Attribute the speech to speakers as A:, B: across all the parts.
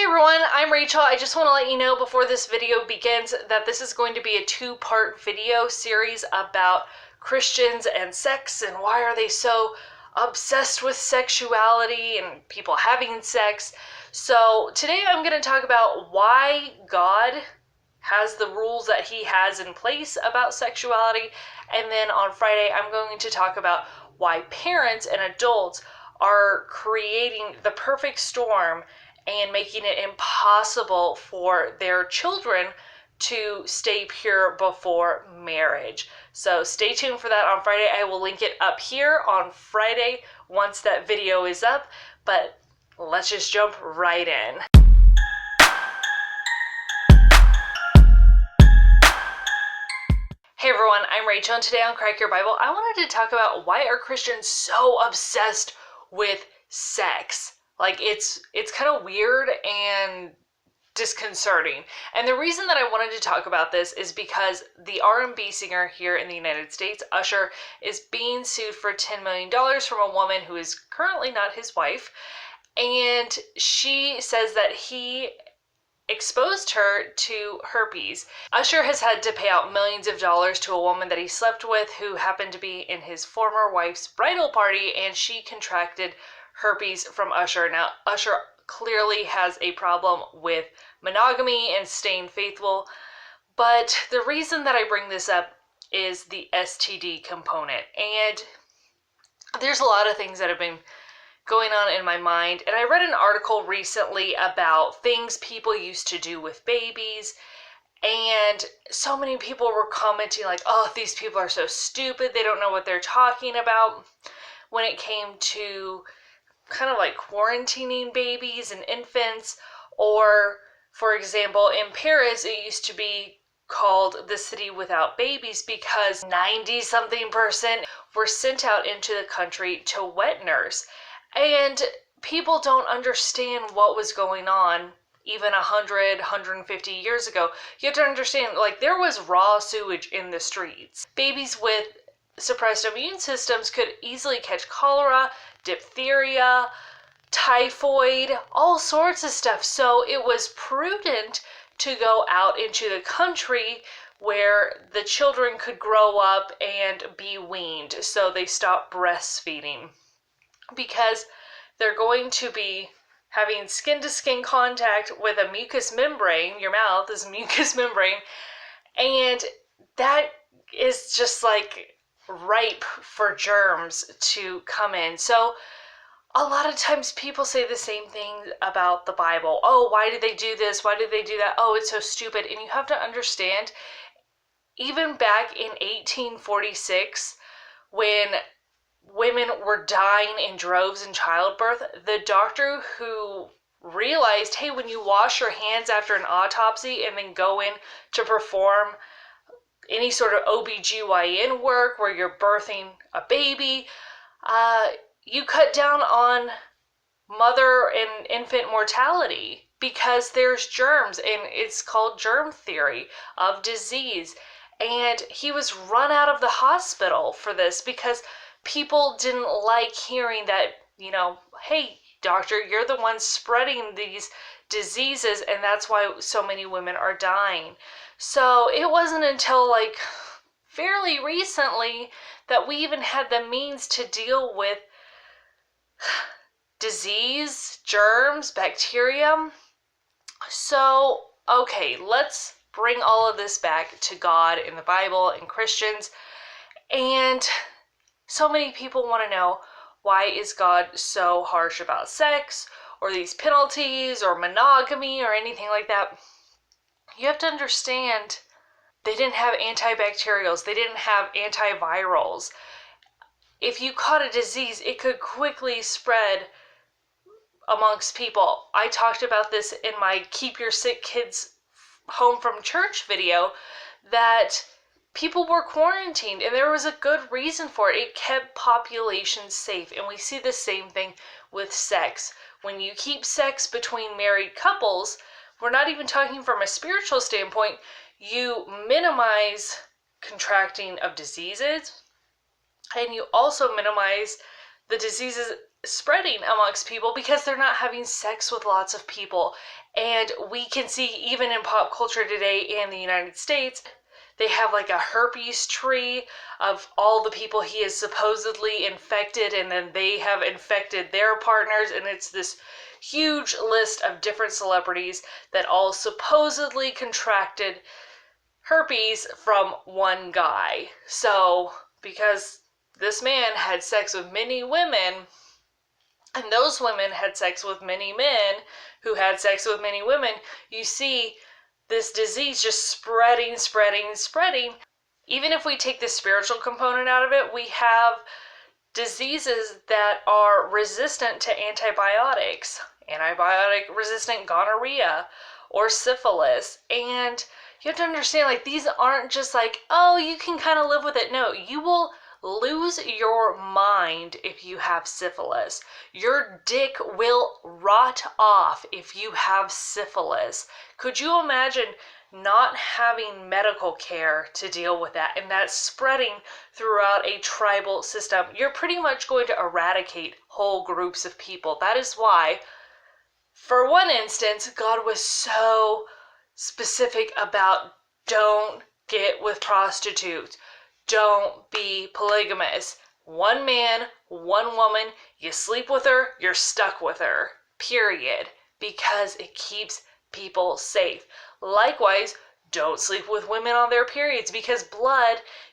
A: everyone, I'm Rachel. I just want to let you know before this video begins that this is going to be a two-part video series about Christians and sex and why are they so obsessed with sexuality and people having sex. So today I'm going to talk about why God has the rules that he has in place about sexuality, and then on Friday I'm going to talk about why parents and adults are creating the perfect storm and making it impossible for their children to stay pure before marriage. So stay tuned for that on Friday. I will link it up here on Friday once that video is up, but let's just jump right in. Hey everyone, I'm Rachel, and today on Crack Your Bible, I wanted to talk about why are Christians so obsessed with sex. Like, it's kind of weird and disconcerting. And the reason that I wanted to talk about this is because the R&B singer here in the United States, Usher, is being sued for $10 million from a woman who is currently not his wife. And she says that he exposed her to herpes. Usher has had to pay out millions of dollars to a woman that he slept with who happened to be in his former wife's bridal party, and she contracted herpes from Usher. Now, Usher clearly has a problem with monogamy and staying faithful, but the reason that I bring this up is the STD component. And there's a lot of things that have been going on in my mind, and I read an article recently about things people used to do with babies, and so many people were commenting like, oh, these people are so stupid, they don't know what they're talking about when it came to kind of like quarantining babies and infants. Or, for example, in Paris, it used to be called the city without babies because 90-something% were sent out into the country to wet nurse. And people don't understand what was going on even 100, 150 years ago. You have to understand, like, there was raw sewage in the streets. Babies with suppressed immune systems could easily catch cholera, diphtheria, typhoid, all sorts of stuff. So it was prudent to go out into the country where the children could grow up and be weaned. So they stopped breastfeeding, because they're going to be having skin-to-skin contact with a mucous membrane. Your mouth is a mucous membrane, and that is just like ripe for germs to come in. So a lot of times people say the same thing about the Bible. Oh, why did they do this? Why did they do that? Oh, it's so stupid. And you have to understand, even back in 1846, when women were dying in droves in childbirth, the doctor who realized, hey, when you wash your hands after an autopsy and then go in to perform any sort of OBGYN work where you're birthing a baby, you cut down on mother and infant mortality because there's germs, and it's called germ theory of disease. And he was run out of the hospital for this because people didn't like hearing that, you know, hey, doctor, you're the one spreading these diseases, and that's why so many women are dying. So it wasn't until like fairly recently that we even had the means to deal with disease, germs, bacteria. So, okay, let's bring all of this back to God and the Bible and Christians. And so many people want to know, why is God so harsh about sex or these penalties or monogamy or anything like that? You have to understand, they didn't have antibacterials. They didn't have antivirals. If you caught a disease, it could quickly spread amongst people. I talked about this in my Keep Your Sick Kids Home from Church video, that people were quarantined, and there was a good reason for it. It kept populations safe. And we see the same thing with sex. When you keep sex between married couples, we're not even talking from a spiritual standpoint, you minimize contracting of diseases, and you also minimize the diseases spreading amongst people because they're not having sex with lots of people. And we can see even in pop culture today in the United States, they have like a herpes tree of all the people he has supposedly infected, and then they have infected their partners, and it's this huge list of different celebrities that all supposedly contracted herpes from one guy. So, because this man had sex with many women, and those women had sex with many men who had sex with many women, you see this disease just spreading. Even if we take the spiritual component out of it, we have diseases that are resistant to antibiotics, antibiotic resistant gonorrhea or syphilis. And you have to understand, like, these aren't just like, oh, you can kind of live with it. No, you will lose your mind if you have syphilis. Your dick will rot off if you have syphilis. Could you imagine not having medical care to deal with that, and that's spreading throughout a tribal system? You're pretty much going to eradicate whole groups of people. That is why, for one instance, God was so specific about don't get with prostitutes. Don't be polygamous. One man, one woman, you sleep with her, you're stuck with her. Period. Because it keeps people safe. Likewise, don't sleep with women on their periods, because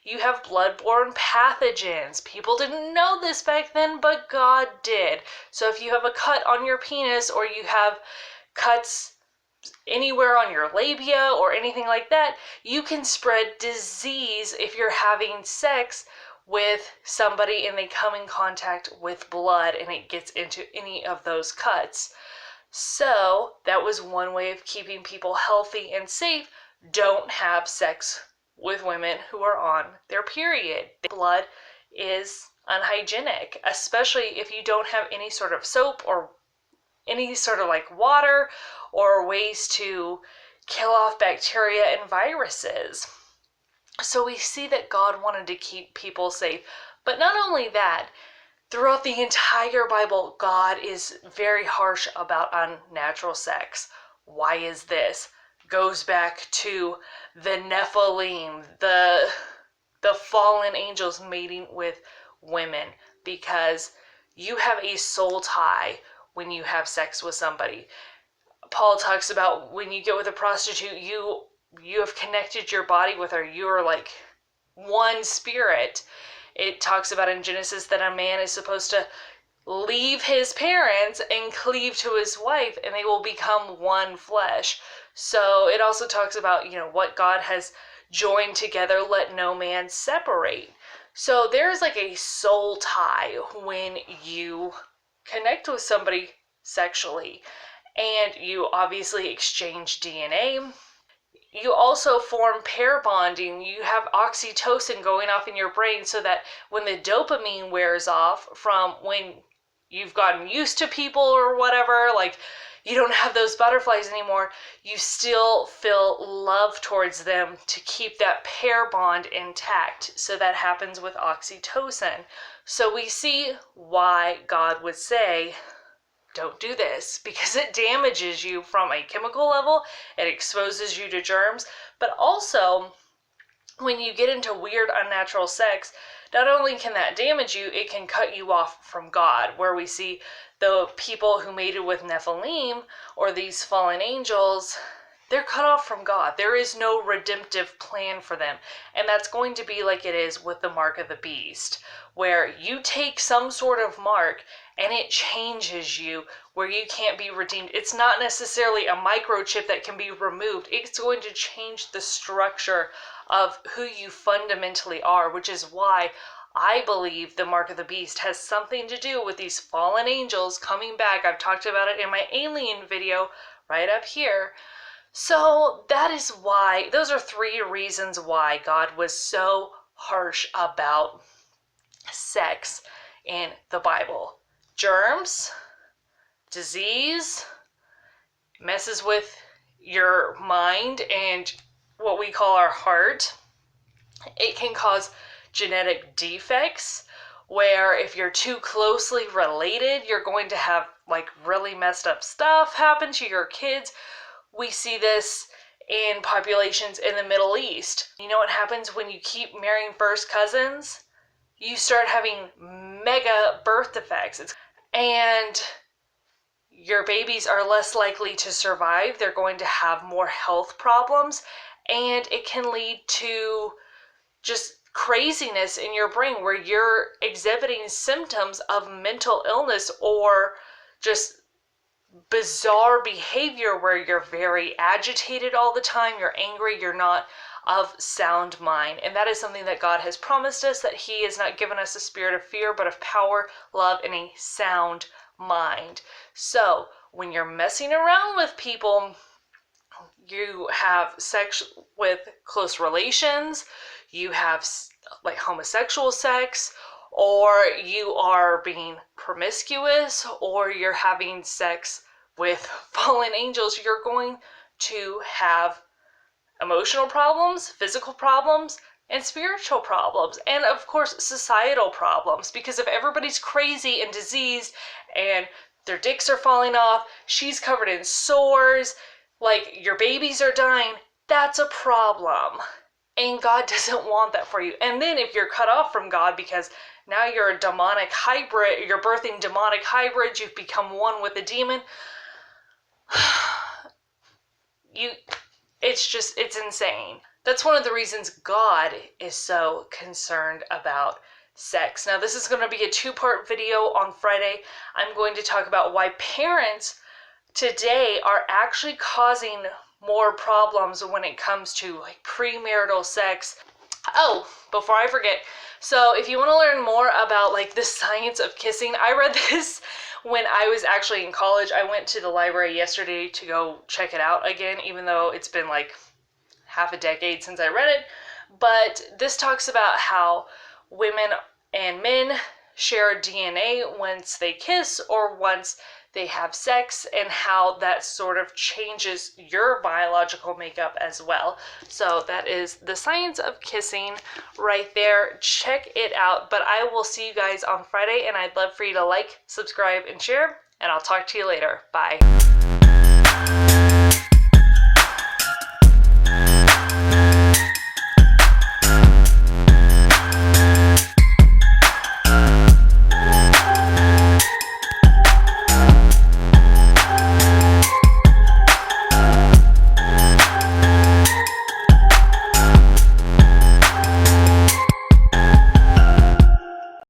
A: you have blood-borne pathogens. People didn't know this back then, but God did. So if you have a cut on your penis, or you have cuts anywhere on your labia or anything like that, you can spread disease if you're having sex with somebody and they come in contact with blood and it gets into any of those cuts. So that was one way of keeping people healthy and safe. Don't have sex with women who are on their period. Blood is unhygienic, especially if you don't have any sort of soap or any sort of like water or ways to kill off bacteria and viruses. So we see that God wanted to keep people safe. But not only that, throughout the entire Bible, God is very harsh about unnatural sex. Why is this? Goes back to the Nephilim, the fallen angels mating with women, because you have a soul tie when you have sex with somebody. Paul talks about when you get with a prostitute, you have connected your body with her. You are like one spirit. It talks about in Genesis that a man is supposed to leave his parents and cleave to his wife, and they will become one flesh. So it also talks about, what God has joined together, let no man separate. So there's like a soul tie when you connect with somebody sexually, and you obviously exchange DNA. You also form pair bonding. You have oxytocin going off in your brain so that when the dopamine wears off from when you've gotten used to people or whatever, like you don't have those butterflies anymore, you still feel love towards them to keep that pair bond intact. So that happens with oxytocin. So we see why God would say, don't do this, because it damages you from a chemical level, it exposes you to germs, but also when you get into weird unnatural sex, not only can that damage you, it can cut you off from God, where we see the people who mated with Nephilim or these fallen angels, they're cut off from God. There is no redemptive plan for them. And that's going to be like it is with the mark of the beast, where you take some sort of mark and it changes you where you can't be redeemed. It's not necessarily a microchip that can be removed. It's going to change the structure of who you fundamentally are, which is why I believe the mark of the beast has something to do with these fallen angels coming back. I've talked about it in my alien video right up here. So that is why, those are 3 reasons why God was so harsh about sex in the Bible. Germs, disease, messes with your mind and what we call our heart. It can cause genetic defects, where if you're too closely related, you're going to have like really messed up stuff happen to your kids. We see this in populations in the Middle East. You know what happens when you keep marrying first cousins? You start having mega birth defects. And your babies are less likely to survive. They're going to have more health problems. And it can lead to just craziness in your brain where you're exhibiting symptoms of mental illness or just bizarre behavior where you're very agitated all the time, you're angry, you're not of sound mind. And that is something that God has promised us, that He has not given us a spirit of fear, but of power, love, and a sound mind. So when you're messing around with people, you have sex with close relations, you have like homosexual sex, or you are being promiscuous, or you're having sex with fallen angels, you're going to have emotional problems, physical problems, and spiritual problems, and of course societal problems, because if everybody's crazy and diseased and their dicks are falling off, she's covered in sores, like your babies are dying, that's a problem. And God doesn't want that for you. And then if you're cut off from God because now you're a demonic hybrid, you're birthing demonic hybrids, you've become one with a demon, it's insane. That's one of the reasons God is so concerned about sex. Now, this is going to be a two-part video on Friday. I'm going to talk about why parents today are actually causing more problems when it comes to like premarital sex. Oh, before I forget, so if you want to learn more about like the science of kissing, I read this when I was actually in college. I went to the library yesterday to go check it out again, even though it's been like half a decade since I read it. But this talks about how women and men share DNA once they kiss or once they have sex, and how that sort of changes your biological makeup as well. So that is the science of kissing right there. Check it out. But I will see you guys on Friday, and I'd love for you to like, subscribe, and share, and I'll talk to you later. Bye.